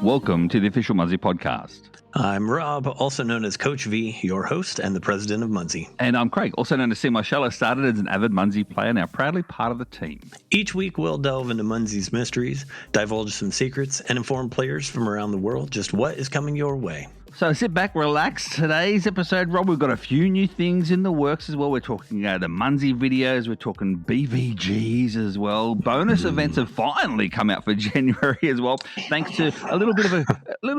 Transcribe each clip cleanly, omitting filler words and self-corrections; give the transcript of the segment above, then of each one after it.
Welcome to the official Munzee Podcast. I'm Rob, also known as Coach V, your host and the president of Munzee. And I'm Craig, also known as C. Marshall. Started as an avid Munzee player, now proudly part of the team. Each week, we'll delve into Munzee's mysteries, divulge some secrets, and inform players from around the world just what is coming your way. So sit back, relax. Today's episode, Rob, we've got a few new things in the works as well. We're talking the Munzee videos. We're talking BVGs as well. Bonus events have finally come out for January as well, thanks to a little bit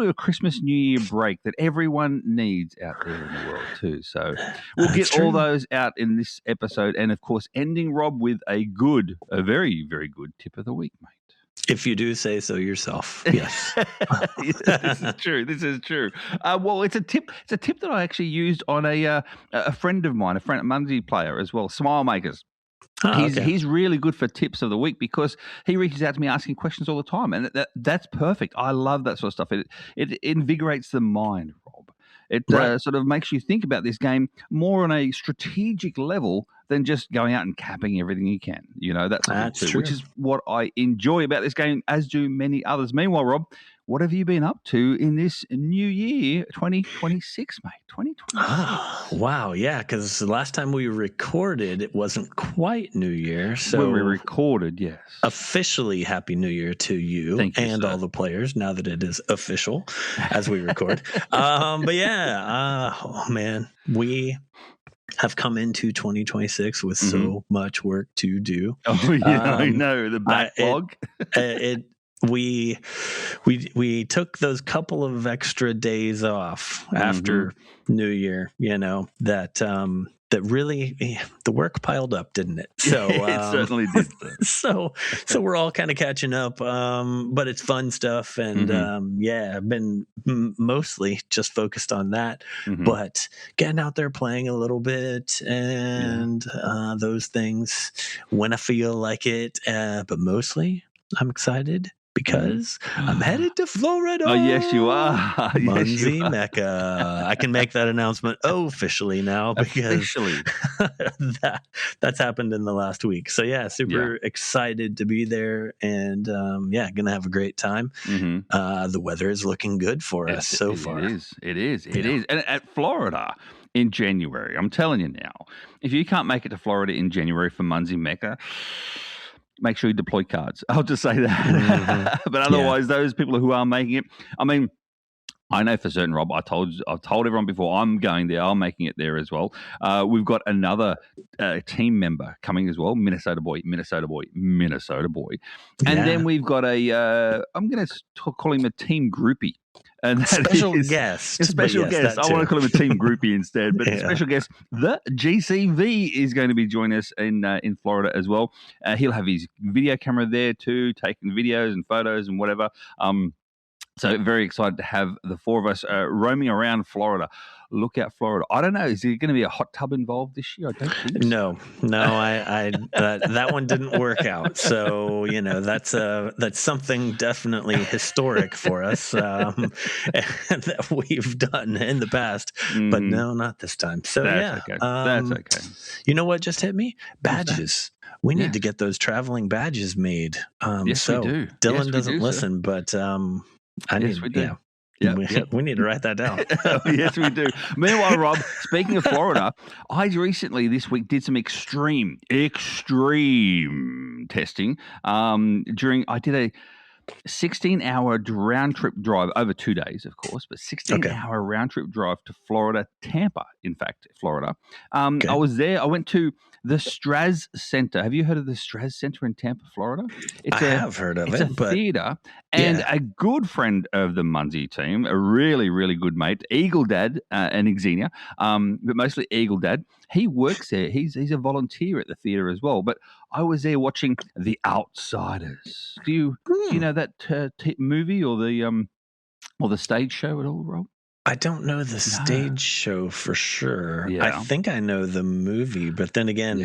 of Christmas New Year break that everyone needs out there in the world too. So we'll get all those out in this episode, and of course, ending, Rob, with a very, very good tip of the week, mate. If you do say so yourself, yes. This is true. Well, it's a tip that I actually used on a friend of mine, a Munzee player as well, Smile Makers. He's really good for tips of the week because he reaches out to me asking questions all the time, and that's perfect. I love that sort of stuff. It invigorates the mind, Rob. It sort of makes you think about this game more on a strategic level than just going out and capping everything you can. You know, that's true. Which is what I enjoy about this game, as do many others. Meanwhile, Rob, what have you been up to in this new year, 2026, mate? 2026. Wow, yeah, because the last time we recorded, it wasn't quite New Year. So when we recorded, yes. Officially, Happy New Year to you and all the players, now that it is official as we record. But yeah, oh man, we have come into 2026 with so much work to do. Oh yeah, I know, the backlog. We took those couple of extra days off after New Year, you know, that really the work piled up, didn't it? So it certainly did. So we're all kind of catching up, but it's fun stuff, and I've been mostly just focused on that, but getting out there playing a little bit and those things when I feel like it, but mostly I'm excited because I'm headed to Florida. Oh, yes, you are. Munzee Mecca. I can make that announcement officially now because that's happened in the last week. So, yeah, super excited to be there and, going to have a great time. The weather is looking good for us so far. It is. And at Florida in January, I'm telling you now, if you can't make it to Florida in January for Munzee Mecca, make sure you deploy cards. I'll just say that. But otherwise, those people who are making it, I mean, I know for certain, Rob, I've told everyone before, I'm going there. I'm making it there as well. We've got another team member coming as well, Minnesota boy. And then we've got I'm going to call him a team groupie. And special guest. I want to call him a team groupie instead, but a special guest, the GCV, is going to be joining us in Florida as well. He'll have his video camera there too, taking videos and photos and whatever. So very excited to have the four of us roaming around Florida. Look out, Florida. I don't know. Is there going to be a hot tub involved this year? I don't think so. No. That one didn't work out. So, you know, that's something definitely historic for us that we've done in the past. But no, not this time. So, that's okay. That's okay. You know what just hit me? Badges. We need to get those traveling badges made. Yes, we do. Dylan doesn't listen, but we do. We need to write that down. Yes, we do. Meanwhile, Rob, speaking of Florida, I recently this week did some extreme testing. I did a 16-hour round trip drive over 2 days, of course, but 16-hour round trip drive to Florida, Tampa, in fact, Florida. I was there. I went to the Straz Center. Have you heard of the Straz Center in Tampa, Florida? I have heard of it. It's a theater, and a good friend of the Munzee team, a really, really good mate, Eagle Dad and Xenia, but mostly Eagle Dad. He works there. He's a volunteer at the theater as well. But I was there watching The Outsiders. Do you know that movie or the stage show at all, Rob? I don't know the stage show for sure. Yeah. I think I know the movie, but then again,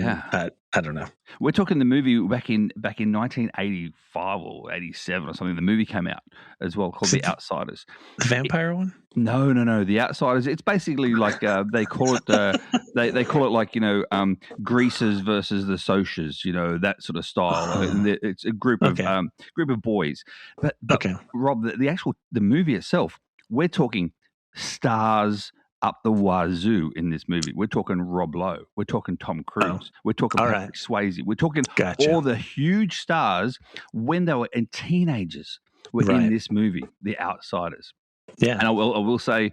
I don't know. We're talking the movie back in 1985 or 87 or something. The movie came out as well called The Outsiders. The vampire one? No. The Outsiders. It's basically like they call it they call it like Greasers versus the Socias. That sort of style. It's a group of boys. But okay. Rob, the movie itself, we're talking stars up the wazoo in this movie. We're talking Rob Lowe. We're talking Tom Cruise. We're talking Patrick Swayze. We're talking all the huge stars when they were teenagers were in this movie, The Outsiders. Yeah. And I will say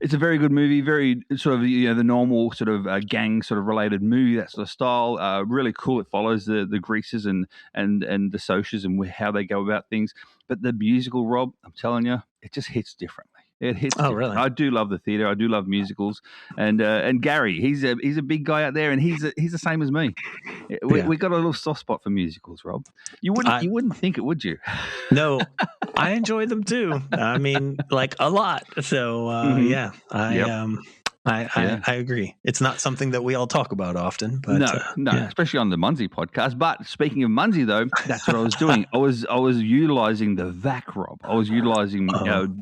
it's a very good movie, very sort of the normal sort of gang sort of related movie, that sort of style. Really cool. It follows the Greasers and the Socias and how they go about things. But the musical, Rob, I'm telling you, it just hits differently. It hits. Oh, really? I do love the theater. I do love musicals, and Gary, he's a big guy out there, and he's the same as me. We got a little soft spot for musicals, Rob. You wouldn't think it, would you? No, I enjoy them too. I mean, like a lot. So I agree. It's not something that we all talk about often, but no, especially on the Munzee podcast. But speaking of Munzee, though, that's what I was doing. I was utilizing the VAC, Rob. I was utilizing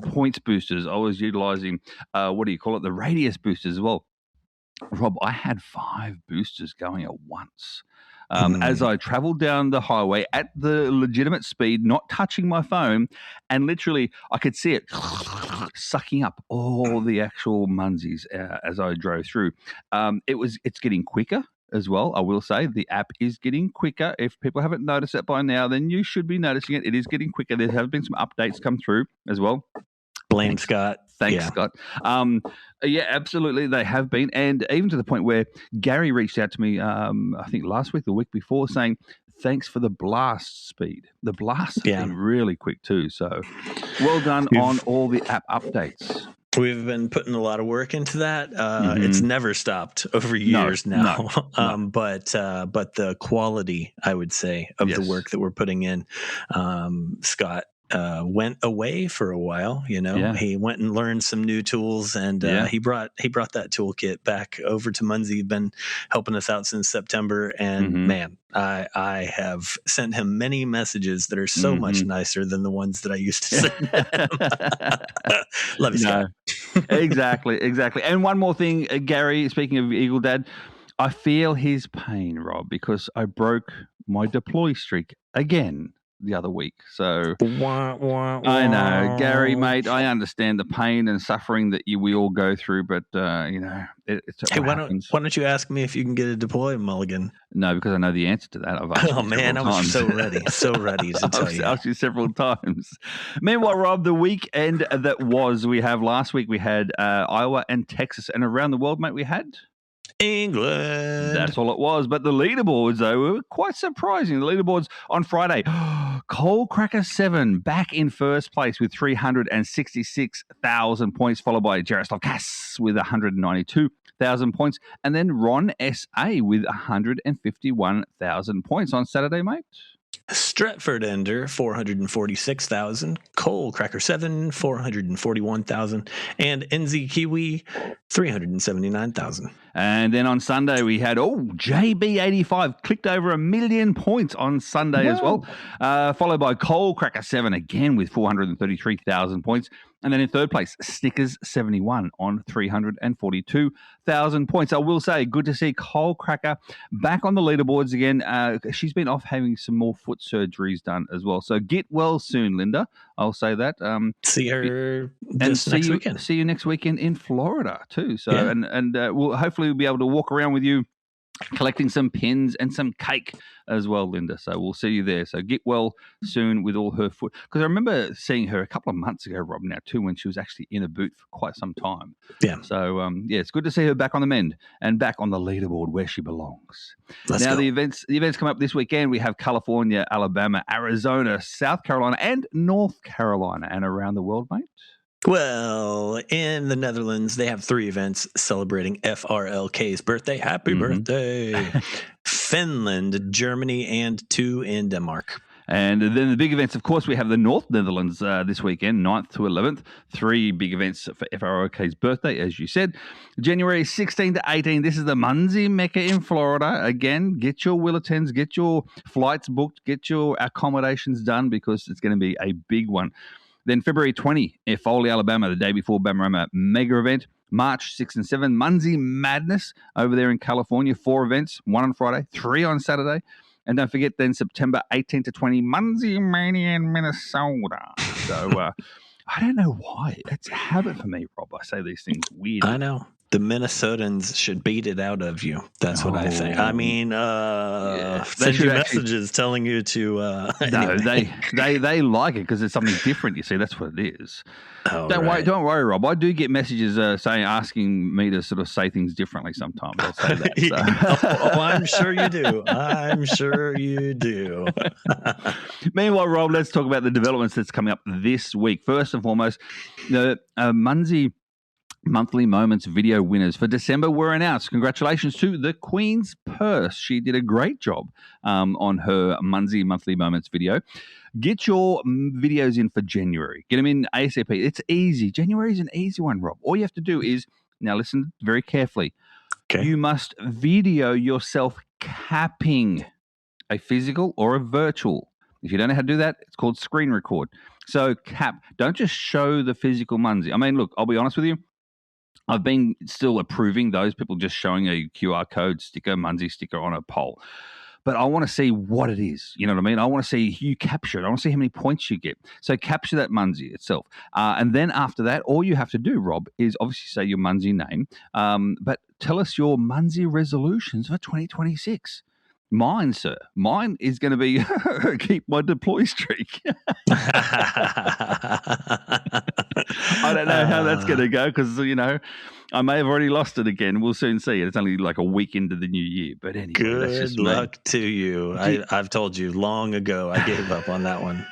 points boosters. I was utilizing the radius boosters as well. Rob, I had 5 boosters going at once. As I traveled down the highway at the legitimate speed, not touching my phone, and literally I could see it sucking up all the actual Munzees as I drove through. It's getting quicker as well. I will say the app is getting quicker. If people haven't noticed it by now, then you should be noticing it. It is getting quicker. There have been some updates come through as well. Blame Scott. Thanks, Scott. Yeah, absolutely. They have been. And even to the point where Gary reached out to me, I think last week, the week before, saying, thanks for the blast speed. The blast has been really quick too. So well done on all the app updates. We've been putting a lot of work into that. It's never stopped over years now. But the quality, I would say, of the work that we're putting in, Scott went away for a while. He went and learned some new tools, and he brought that toolkit back over to Munzee. Been helping us out since September, and man, I have sent him many messages that are so much nicer than the ones that I used to send him. Love you, Scott. Exactly. And one more thing, Gary, speaking of Eagle Dad, I feel his pain, Rob, because I broke my deploy streak again the other week. So I know, Gary, mate, I understand the pain and suffering that we all go through, but it's hey, why don't you ask me if you can get a deploy mulligan? No, because I know the answer to that. I've asked I was so ready to tell you. I've asked you several times. Meanwhile, Rob, the weekend last week we had Iowa and Texas, and around the world, mate, we had England. That's all it was. But the leaderboards, though, were quite surprising. The leaderboards on Friday, Coal Cracker 7 back in first place with 366,000 points, followed by Jaroslav Kass with 192,000 points, and then Ron S.A. with 151,000 points on Saturday, mate. Stratford Ender, 446,000. Coal Cracker 7, 441,000. And NZ Kiwi, 379,000. And then on Sunday, we had, JB85 clicked over 1 million points on Sunday as well, followed by Coal Cracker 7 again with 433,000 points. And then in third place, Snickers 71 on 342,000 points. I will say, good to see Coal Cracker back on the leaderboards again. She's been off having some more foot surgeries done as well. So get well soon, Linda. I'll say that. See her next weekend. See you next weekend in Florida too. So and we'll hopefully be able to walk around with you, collecting some pins and some cake as well, Linda. So we'll see you there. So get well soon with all her foot. Because I remember seeing her a couple of months ago, Rob, now too, when she was actually in a boot for quite some time. Yeah. So, it's good to see her back on the mend and back on the leaderboard where she belongs. Let's go. The events come up this weekend. We have California, Alabama, Arizona, South Carolina, and North Carolina. And around the world, mate? Well, in the Netherlands, they have 3 events celebrating FRLK's birthday. Happy birthday. Finland, Germany, and 2 in Denmark. And then the big events, of course, we have the North Netherlands this weekend, 9th to 11th. 3 big events for FROK's birthday, as you said. January 16 to 18, this is the Munzee Mecca in Florida. Again, get your Willetons, get your flights booked, get your accommodations done because it's going to be a big one. Then February 20, Foley, Alabama, the day before Bamarama mega event. March 6 and 7, Munzee Madness over there in California. 4 events, 1 on Friday, 3 on Saturday. And don't forget then September 18 to 20, Munzee Mania in Minnesota. So I don't know why. It's a habit for me, Rob. I say these things weird. I know. The Minnesotans should beat it out of you. That's what I think. I mean, send you messages telling you to. No, they like it because it's something different. You see, that's what it is. Don't worry, Rob. I do get messages asking me to sort of say things differently sometimes. I'll say that. So. I'm sure you do. I'm sure you do. Meanwhile, Rob, let's talk about the developments that's coming up this week. First and foremost, the Munzee Monthly Moments video winners for December were announced. Congratulations to the Queen's Purse. She did a great job on her Munzee Monthly Moments video. Get your videos in for January. Get them in ASAP. It's easy. January is an easy one, Rob. All you have to do is, now listen very carefully. Okay. You must video yourself capping a physical or a virtual. If you don't know how to do that, it's called screen record. So cap. Don't just show the physical Munzee. I mean, look, I'll be honest with you. I've been still approving those people just showing a QR code sticker, Munzee sticker on a pole. But I want to see what it is. You know what I mean? I want to see you capture it. I want to see how many points you get. So capture that Munzee itself. And then after that, all you have to do, Rob, is obviously say your Munzee name, but tell us your Munzee resolutions for 2026. Mine, sir. Mine is going to be keep my deploy streak. I don't know how that's going to go because, I may have already lost it again. We'll soon see. It's only like a week into the new year. But anyway, good that's just luck to you. I've told you long ago I gave up on that one.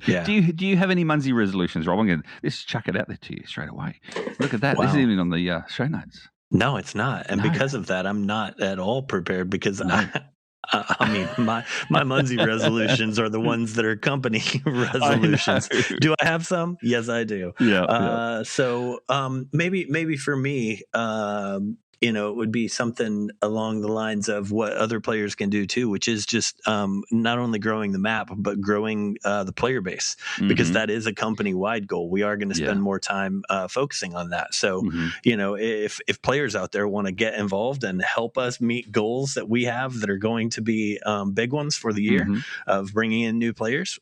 Yeah. Do you have any Munzee resolutions, Rob? I'm going to just chuck it out there to you straight away. Look at that. Wow. This isn't even on the show notes. No, it's not. And because of that, I'm not at all prepared because I mean, my Munzee resolutions are the ones that are company resolutions. Do I have some? Yes, I do. Yeah. So maybe for me, it would be something along the lines of what other players can do too, which is just not only growing the map, but growing the player base, because that is a company-wide goal. We are going to spend more time focusing on that. So, if players out there want to get involved and help us meet goals that we have that are going to be big ones for the year of bringing in new players,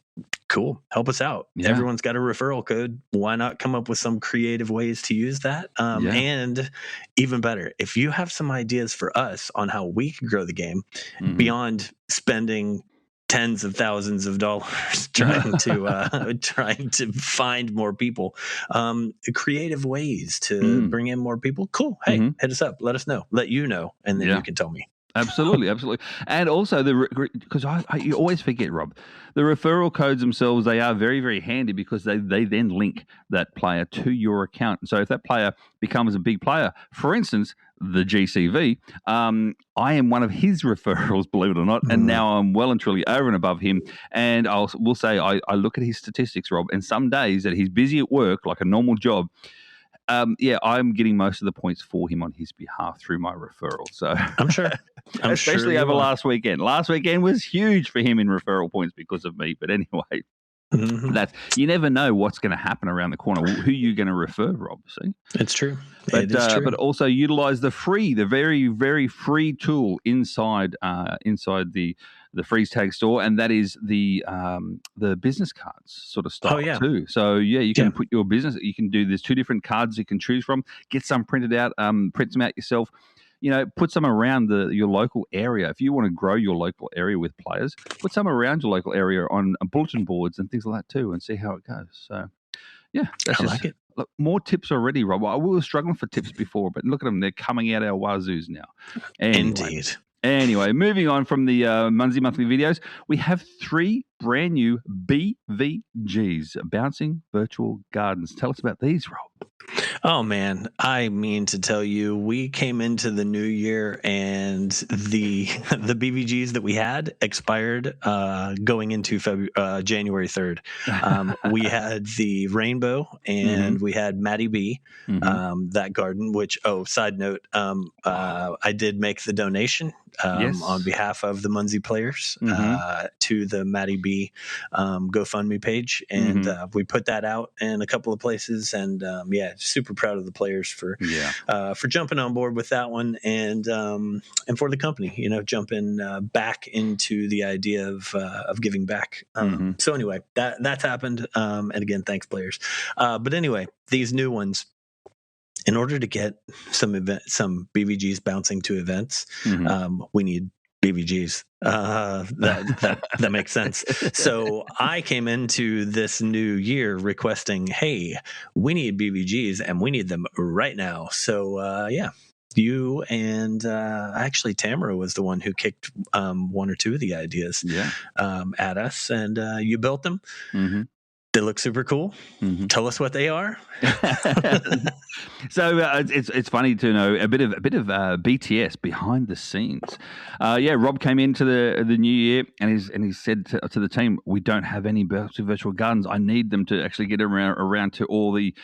cool. Help us out. Yeah. Everyone's got a referral code. Why not come up with some creative ways to use that? And even better, if you have some ideas for us on how we can grow the game beyond spending tens of thousands of dollars trying to find more people, creative ways to bring in more people. Cool. Hey, hit us up. Let us know. Let you know, and then you can tell me. Absolutely. And also, because you always forget, Rob, the referral codes themselves, they are very, very handy because they then link that player to your account. And so if that player becomes a big player, for instance, the GCV, I am one of his referrals, believe it or not, and now I'm well and truly over and above him. And we'll say I look at his statistics, Rob, and some days that he's busy at work, like a normal job, I'm getting most of the points for him on his behalf through my referral. So I'm sure. Especially over last weekend. Last weekend was huge for him in referral points because of me. But anyway, you never know what's going to happen around the corner. Who you're going to refer, Rob? See, it's true. But also utilize the very, very free tool inside the freeze tag store, and that is the business cards sort of style too. So you can put your business. You can do. There's 2 different cards you can choose from. Get some printed out. Print them out yourself. Put some around your local area. If you want to grow your local area with players, put some around your local area on bulletin boards and things like that too, and see how it goes. So, I like it. Look, more tips already, Rob. We were struggling for tips before, but look at them. They're coming out our wazoos now. Indeed. Anyway, moving on from the Munzee Monthly videos, we have 3 brand new BVGs, Bouncing Virtual Gardens. Tell us about these, Rob. Oh man, I mean to tell you, we came into the new year and the BVGs that we had expired going into January 3rd. We had the Rainbow and we had Maddie B, that garden. Which side note, I did make the donation on behalf of the Munzee players to the Maddie B GoFundMe page, and we put that out in a couple of places, and super proud of the players for jumping on board with that one, and for the company, jumping back into the idea of giving back. So anyway, that's happened, and again, thanks players. But anyway, these new ones, in order to get some BVGs bouncing to events, we need BVGs. That makes sense. So I came into this new year requesting, hey, we need BVGs and we need them right now. So you and actually Tamara was the one who kicked one or two of the ideas at us, and you built them. They look super cool. Tell us what they are. So it's funny to know a bit of BTS behind the scenes. Rob came into the new year and he said to the team, "We don't have any virtual gardens. I need them to actually get around to all the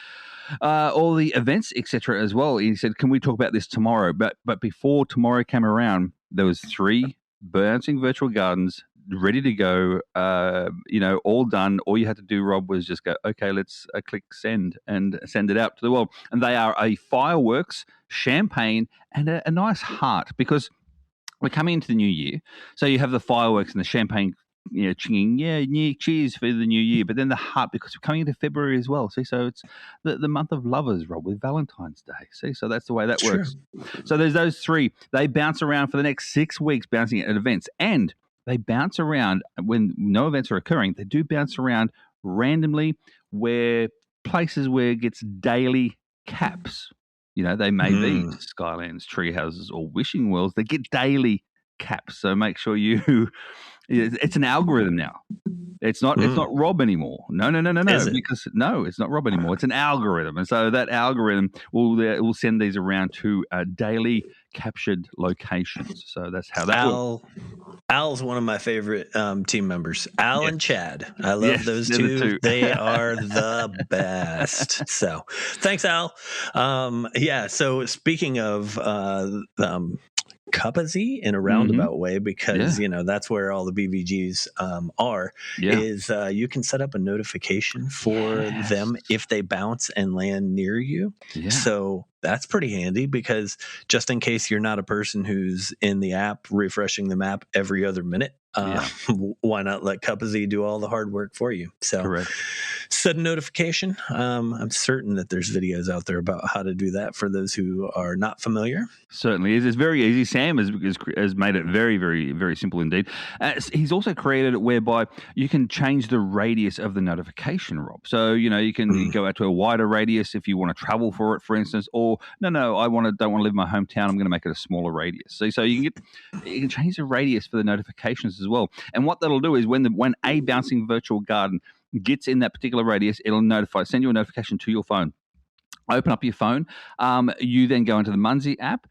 events, etc. as well." He said, "Can we talk about this tomorrow?" But before tomorrow came around, there was 3 bouncing virtual gardens ready to go, all done. All you had to do, Rob, was just go, okay, let's click send and send it out to the world. And they are a fireworks, champagne, and a nice heart, because we're coming into the new year. So you have the fireworks and the champagne, chinging, cheers for the new year. But then the heart, because we're coming into February as well. See, so it's the month of lovers, Rob, with Valentine's Day. See, so that's the way that works. So there's those 3. They bounce around for the next 6 weeks, bouncing at events, and they bounce around when no events are occurring. They do bounce around randomly places where it gets daily caps. They may be Skylands, Treehouses, or Wishing Wells. They get daily caps. So make sure it's an algorithm now. It's not Rob anymore. No. Because it's not Rob anymore. It's an algorithm, and so that algorithm will send these around to daily captured locations. So that's how that works. Al's one of my favorite team members. Al and Chad. I love those two. They are the best. So thanks, Al. So speaking of Cupazy in a roundabout way, because that's where all the BVGs are, is you can set up a notification for them if they bounce and land near you. So that's pretty handy, because just in case you're not a person who's in the app refreshing the map every other minute, why not let Cupazy do all the hard work for you? So set a notification. I'm certain that there's videos out there about how to do that for those who are not familiar. Certainly is. It's very easy. Sam has made it very, very, very simple indeed. He's also created it whereby you can change the radius of the notification, Rob. So, you can go out to a wider radius if you want to travel for it, for instance, or no, don't want to live in my hometown. I'm going to make it a smaller radius. So you can change the radius for the notifications as well. And what that'll do is when a bouncing virtual garden gets in that particular radius, it'll send you a notification to your phone. Open up your phone. You then go into the Munzee app.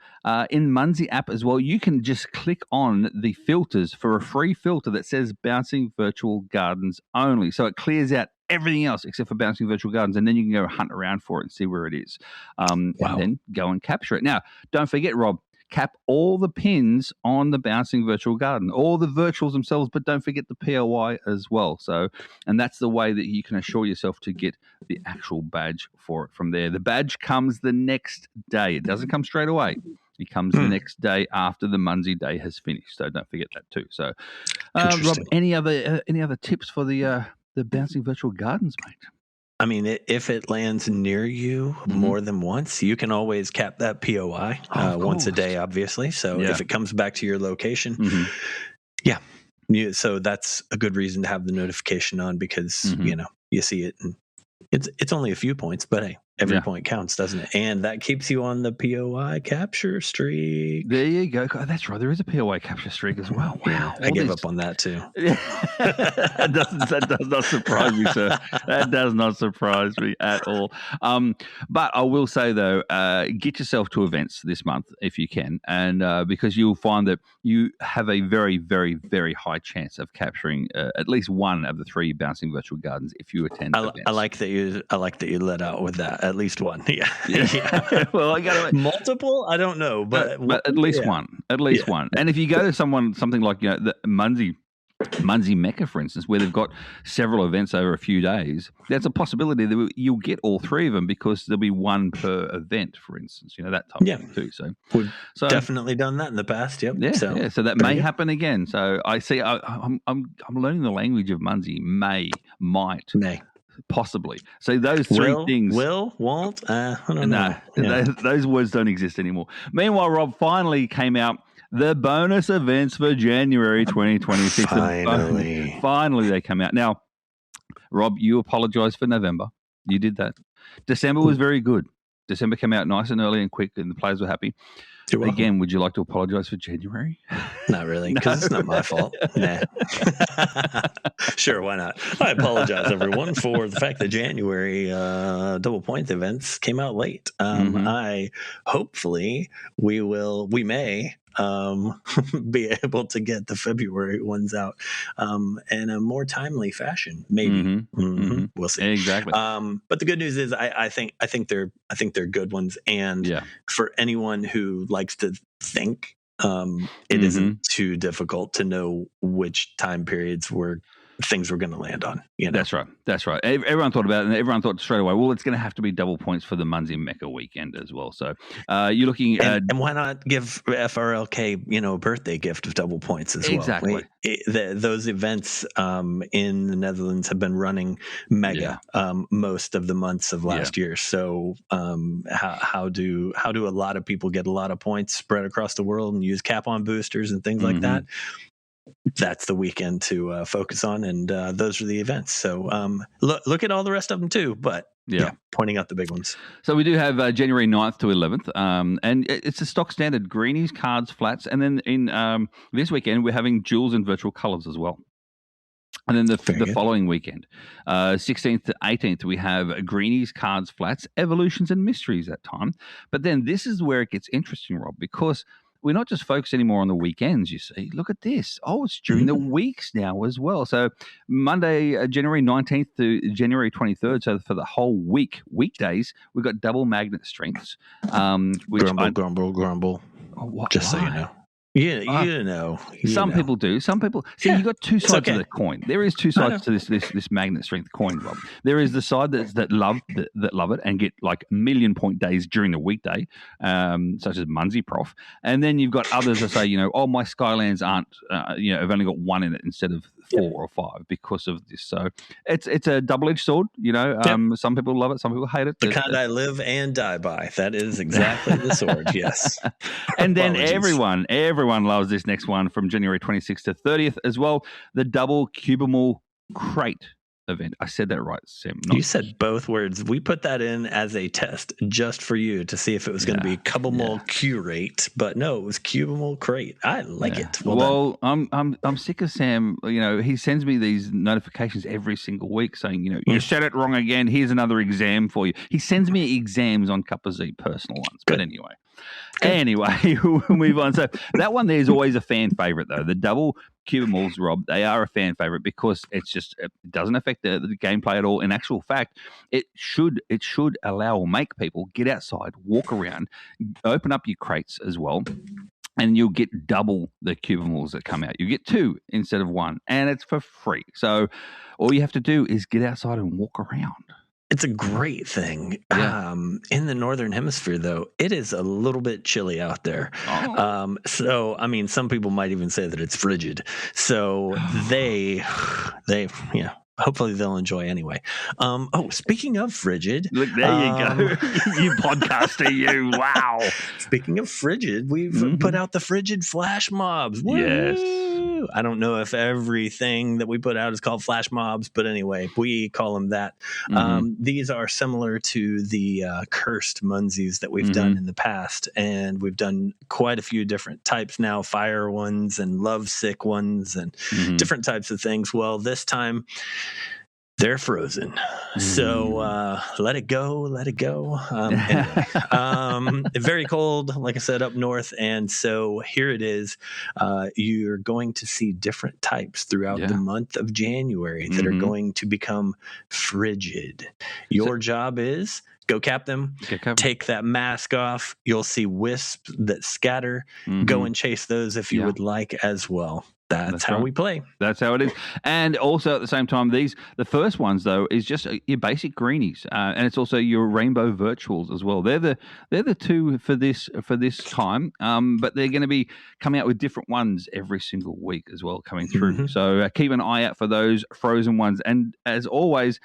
In Munzee app as well, you can just click on the filters for a free filter that says Bouncing Virtual Gardens only. So it clears out everything else except for Bouncing Virtual Gardens, and then you can go hunt around for it and see where it is. And then go and capture it. Now, don't forget, Rob, cap all the pins on the Bouncing Virtual Garden, all the virtuals themselves, but don't forget the POI as well. So, and that's the way that you can assure yourself to get the actual badge for it from there. The badge comes the next day. It doesn't come straight away. It comes the next day after the Munzee day has finished. So don't forget that too. So, Rob, any other tips for the Bouncing Virtual Gardens, mate? I mean, if it lands near you more than once, you can always cap that POI once a day, obviously. So if it comes back to your location, so that's a good reason to have the notification on, because you see it, and it's only a few points, but hey, every point counts, doesn't it? And that keeps you on the POI capture streak. There you go. Oh, that's right. There is a POI capture streak as well. Wow. I gave up on that too. That does not surprise me, sir. That does not surprise me at all. But I will say, though, get yourself to events this month if you can. And because you'll find that you have a very, very, very high chance of capturing at least one of the 3 bouncing virtual gardens if you attend events. I like that you let out with that. At least one. Yeah. Well, I got multiple. I don't know, but at least one. At least one. And if you go to something like the Munzee Mecca, for instance, where they've got several events over a few days, there's a possibility that you'll get all 3 of them because there'll be one per event, for instance. That type of thing too. So we've definitely done that in the past. Yep. Yeah. So that may happen again. So I see. I'm learning the language of Munzee. May. Possibly. So those 3 things. Won't. I don't know. Those words don't exist anymore. Meanwhile, Rob, finally came out the bonus events for January 2026. Finally they come out. Now, Rob, you apologized for November. You did that. December was very good. December came out nice and early and quick, and the players were happy. Again, would you like to apologize for January? Not really, because it's not my fault. Nah. Sure, why not? I apologize, everyone, for the fact that January double point events came out late. Hopefully we may be able to get the February ones out in a more timely fashion. Maybe we'll see. Exactly. But the good news is, I think they're good ones, and for anyone who likes to think, it isn't too difficult to know which time periods things were going to land on. That's right. Everyone thought about it, and everyone thought straight away, well, it's going to have to be double points for the Munzee Mecca weekend as well. So you're looking at... And why not give FRLK, a birthday gift of double points as well? Exactly. Those events in the Netherlands have been running mega most of the months of last year. So how do a lot of people get a lot of points spread across the world and use cap-on boosters and things like that? That's the weekend to focus on, and those are the events. So look at all the rest of them too, but pointing out the big ones. So we do have January 9th to 11th, and it's a stock standard greenies, cards, flats, and then in this weekend we're having jewels and virtual colors as well. And then the following weekend, 16th to 18th, we have greenies, cards, flats, evolutions, and mysteries that time. But then this is where it gets interesting, Rob, because we're not just focused anymore on the weekends, you see. Look at this. Oh, it's during the weeks now as well. So Monday, January 19th to January 23rd. So for the whole weekdays, we've got double magnet strengths. Grumble. Just so you know. Some people do. Some people see. You got 2 sides of the coin. There is 2 sides to this magnet strength coin, Rob. There is the side that love it and get like million point days during the weekday, such as Munzee Prof. And then you've got others that say, my Skylands aren't, have only got 1 in it instead of 4 or 5 because of this. So it's a double-edged sword. Some people love it, some people hate it. The kind I live and die by. That is exactly the sword. Yes. And then everyone loves this next one from January 26th to 30th as well. The double Cubamall crate event. I said that right, Sam. You said both words. We put that in as a test just for you to see if it was going to be Cubamall curate, but no, it was Cubamall crate. I like it. Well, I'm sick of Sam. He sends me these notifications every single week saying, you said it wrong again. Here's another exam for you. He sends me exams on Cup of Z, personal ones. Good. But anyway. We'll move on. So that one there is always a fan favorite, though. The double Cubamalls, Rob, they are a fan favorite because it doesn't affect the gameplay at all. In actual fact, it should allow or make people get outside, walk around, open up your crates as well, and you'll get double the Cubamalls that come out. You get 2 instead of 1, and it's for free. So all you have to do is get outside and walk around. It's a great thing. Yeah. In the Northern Hemisphere, though, it is a little bit chilly out there. Oh. So, some people might even say that it's frigid. So they hopefully they'll enjoy anyway. Speaking of frigid. Look, there you go. You podcaster, you. Wow. Speaking of frigid, we've put out the frigid flash mobs. Woo! Yes. Woo! I don't know if everything that we put out is called flash mobs, but anyway, we call them that. These are similar to the cursed Munzees that we've done in the past, and we've done quite a few different types now, fire ones and lovesick ones and different types of things. Well, this time they're frozen. So let it go. Anyway, very cold, like I said, up north. And so here it is. You're going to see different types throughout the month of January that are going to become frigid. Your job is go cap them, take that mask off. You'll see wisps that scatter. Go and chase those if you would like as well. That's how we play. That's how it is. And also at the same time, the first ones though is just your basic greenies, and it's also your rainbow virtuals as well. They're the two for this time, but they're going to be coming out with different ones every single week as well coming through. So keep an eye out for those frozen ones. And as always,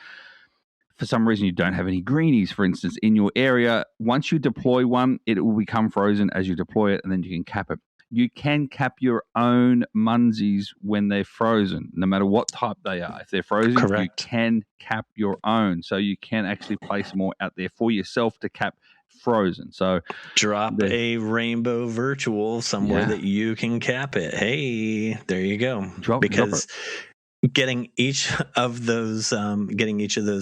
for some reason you don't have any greenies, for instance, in your area, once you deploy one, it will become frozen as you deploy it, and then you can cap it. You can cap your own Munzees when they're frozen, no matter what type they are. If they're frozen, you can cap your own. So you can actually place more out there for yourself to cap frozen. So drop a rainbow virtual somewhere that you can cap it. Hey, there you go. Drop it. Getting each of those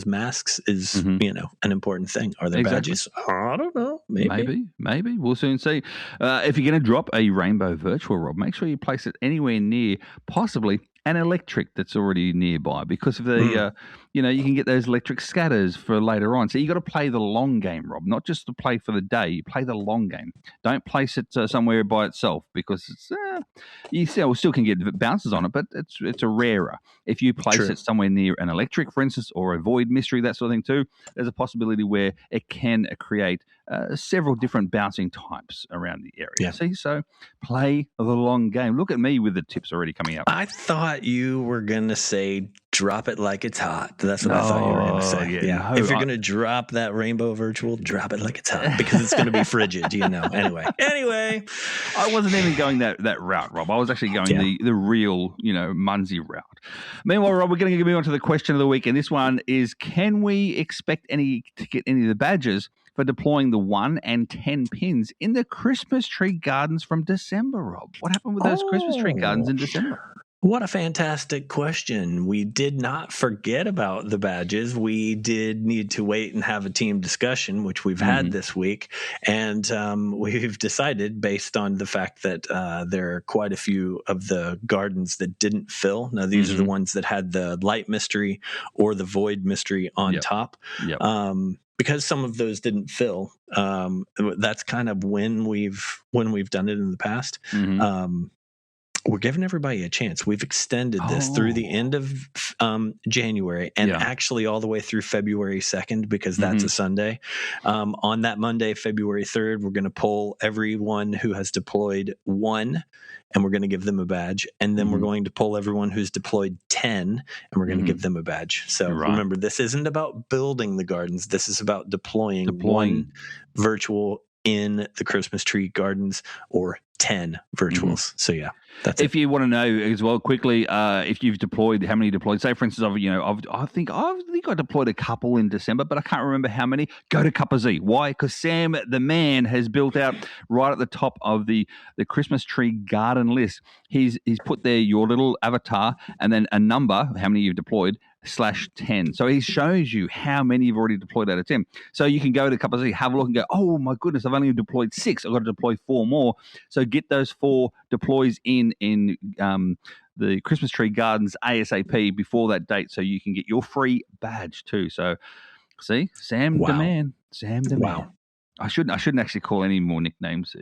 masks is an important thing. Are there badges? I don't know. Maybe we'll soon see. If you're going to drop a rainbow virtual, Rob, make sure you place it anywhere near possibly an electric that's already nearby, because if they you can get those electric scatters for later on. So you got to play the long game, Rob, not just to play for the day. You play the long game. Don't place it somewhere by itself, because it's you still can get bounces on it, but it's a rarer. If you place it somewhere near an electric, for instance, or a void mystery, that sort of thing too, there's a possibility where it can create several different bouncing types around the area. Yeah. See, so play the long game. Look at me with the tips already coming up. I thought you were going to say drop it like it's hot. That's what I thought you were going to say. No, if you're going to drop that rainbow virtual, drop it like it's hot, because it's going to be frigid, Anyway, I wasn't even going that route, Rob. I was actually going the real, Munzee route. Meanwhile, Rob, we're going to move on to the question of the week, and this one is: can we expect to get any of the badges for deploying the 1 and 10 pins in the Christmas tree gardens from December, Rob? What happened with those Christmas tree gardens in December? What a fantastic question. We did not forget about the badges. We did need to wait and have a team discussion, which we've had this week. And we've decided, based on the fact that there are quite a few of the gardens that didn't fill. Now, these are the ones that had the light mystery or the void mystery on top. Because some of those didn't fill, that's kind of when we've done it in the past. We're giving everybody a chance. We've extended this through the end of January and actually all the way through February 2nd, because that's a Sunday. On that Monday, February 3rd, we're going to pull everyone who has deployed 1, and we're going to give them a badge. And then we're going to pull everyone who's deployed 10, and we're going to give them a badge. So remember, this isn't about building the gardens. This is about deploying. 1 virtual in the Christmas tree gardens, or 10 virtuals. So that's if you want to know as well quickly, if you've deployed, how many deployed. Say, for instance, I think I deployed a couple in December, but I can't remember how many. Go to Cuppa Z. Why? Because Sam, the man, has built out right at the top of the Christmas tree garden list. He's put there your little avatar and then a number, how many you've deployed, /10. So he shows you how many you've already deployed out of 10. So you can go to Cuppa Z, have a look and go, oh my goodness, I've only deployed 6. I've got to deploy 4 more. So get those 4 deploys in the Christmas tree gardens ASAP before that date, so you can get your free badge too. So see, Sam the man. Man. I shouldn't actually call any more nicknames,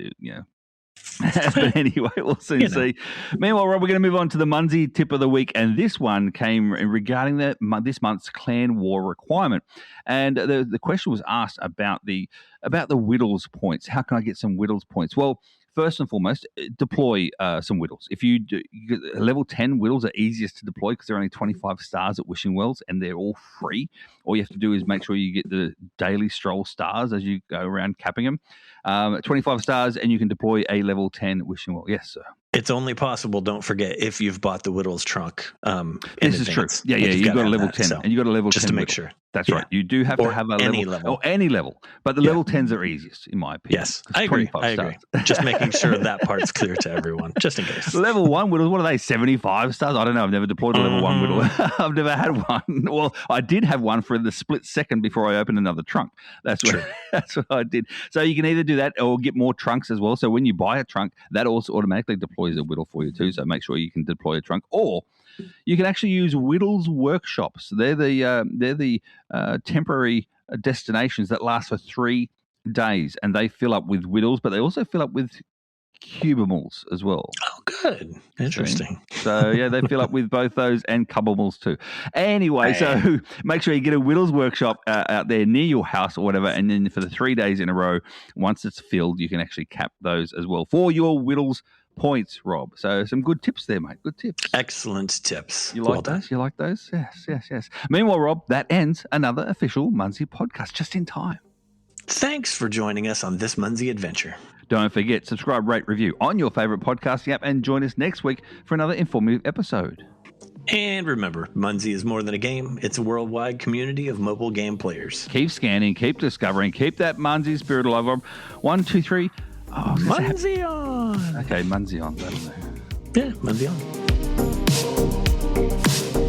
But anyway, we'll soon see. Meanwhile, Rob, we're going to move on to the Munzee tip of the week, and this one came regarding this month's clan war requirement. And the question was asked about the whittles points. How can I get some whittles points? Well, first and foremost, deploy some whittles. If you level 10 whittles are easiest to deploy because they're only 25 stars at Wishing Wells and they're all free. All you have to do is make sure you get the daily stroll stars as you go around capping them. 25 stars, and you can deploy a level 10 Wishing Well. Yes, sir. It's only possible, don't forget, if you've bought the Whittles trunk. This is true. Yeah, you've got a level 10. And you've got a level 10. Just to make sure. That's right. You do have to have a level. Or any level. But the level 10s are easiest, in my opinion. Yes, I agree. Just making sure that part's clear to everyone, just in case. Level 1 Whittles, what are they, 75 stars? I don't know. I've never deployed a level 1 Whittle. I've never had one. Well, I did have one for the split second before I opened another trunk. That's what I did. So you can either do that or get more trunks as well. So when you buy a trunk, that also automatically deploys a Whittle for you too. So make sure you can deploy a trunk. Or you can actually use Whittles workshops. They're the temporary destinations that last for 3 days, and they fill up with Whittles, but they also fill up with cubimals as well. Oh, good. Interesting. So, yeah, they fill up with both those and cubimals too. Anyway, so make sure you get a Whittles workshop out there near your house or whatever, and then for the 3 days in a row, once it's filled, you can actually cap those as well for your Whittles points, Rob. So some good tips there, mate. Good tips. Excellent tips. You like those? You like those? Yes. Meanwhile, Rob, that ends another official Munzee podcast just in time. Thanks for joining us on this Munzee adventure. Don't forget, subscribe, rate, review on your favorite podcasting app, and join us next week for another informative episode. And remember, Munzee is more than a game. It's a worldwide community of mobile game players. Keep scanning, keep discovering, keep that Munzee spirit alive, Rob. 1, 2, 3. Oh, Munzee on. Okay, Munzee on. Yeah, Munzee on.